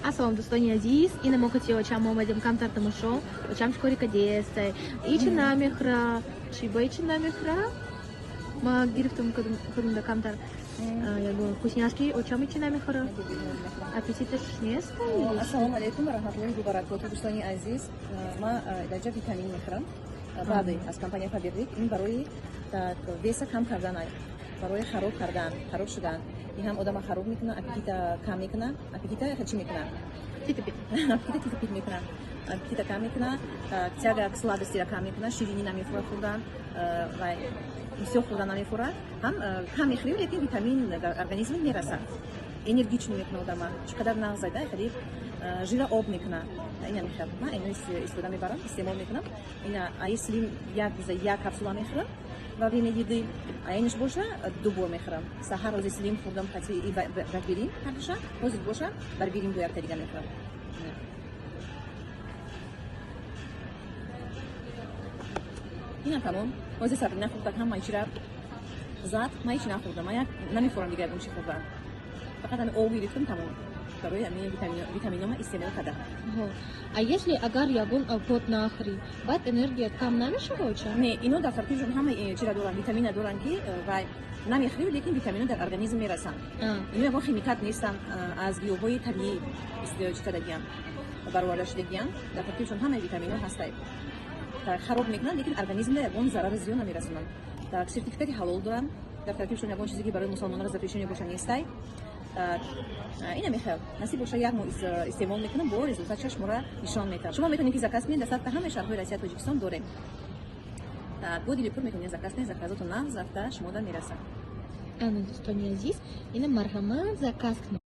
Ассалам, دوстони азиз, и на мокати очам омадим камтар тамашо, очам шкорика дестай. Ичи намехра, чиба ичи намехра. Ма гирифтам кадумда камтар. Я говорю, вкусняшки, очам ичи намехра. Аппетиташ не стоит. Ассаламу алейкум рахматуллахи ва баракатуҳ. Дӯстони азиз, ман даҷа витамин мехӯрам. Баъди аз компания Faberlic ин барои веса кам кардан, барои хароб кардан, хароб шудан. Ин ҳам одама хароб мекуна, аппетита кам мекуна, аппетита чӣ мекуна? Аппетита типит мекуна, аппетита кам мекуна, тяга к сладостиро кам мекуна, ширинӣ намефура хӯрдан ва бисёр хӯрдан намефура. Ҳам кам мехӯрем, лекин витамин дар организм мерасад. Энергичный мекуна одама, чӣ қадар нағз зайда, халиб жира об мекуна. Ина мехӯрам, ман ино истифода мебарам, истеъмол мекунам. Ина аислим як капсула мехӯрам ва винегиди айниш боша ду бор мехӯрам. Саҳар рози слим хӯрдам, қатъи барбирин ҳардуша, ҳозир боша барбирин бо якта дига мехӯрам. Ина тамом. Ҳозир сабри нахӯрдак ҳам майчира зад, ман ҳеч нахӯрдам, ман як намефурам дига ягон чӣ хӯрдам. Фақат ҳами обу гирифтам тамом. Барои ҳамин витаминома истеъмол карда. А если агар ягон пот нахӯри, баъд энергия кам намешавад? Не, ино дар тартибшон ҳама чира доранд, витамина доранд, ки вай намехӯрӣ, лекин витамино дар организм мерасанд. Ино ягон химикат нестанд, аз гиёҳҳои табиӣ чӣ кардагиянд, бароварда шудагиянд. Дар тартибшон ҳамаи витамино ҳастанд. Хароб мекунанд, лекин организмда ягон зарари зиён намерасонанд. Так сертификати ҳалол доранд. Дар тартибшон ягон чизе ки барои мусулмононро запрещение боша нестай. Ина мехел насиб боша як мо истеъмол мекунам, бо результат чашмора нишон метавонам. Шумо метавонед ки заказ кунед, дар ҳамаи шаҳрҳои Россия Тоҷикистон дорем. Бо дили пур метавонед заказ кунед, заказоту нағз рафта шумода мерасад. Ана, достони азиз, ина марҳамат заказ кунед.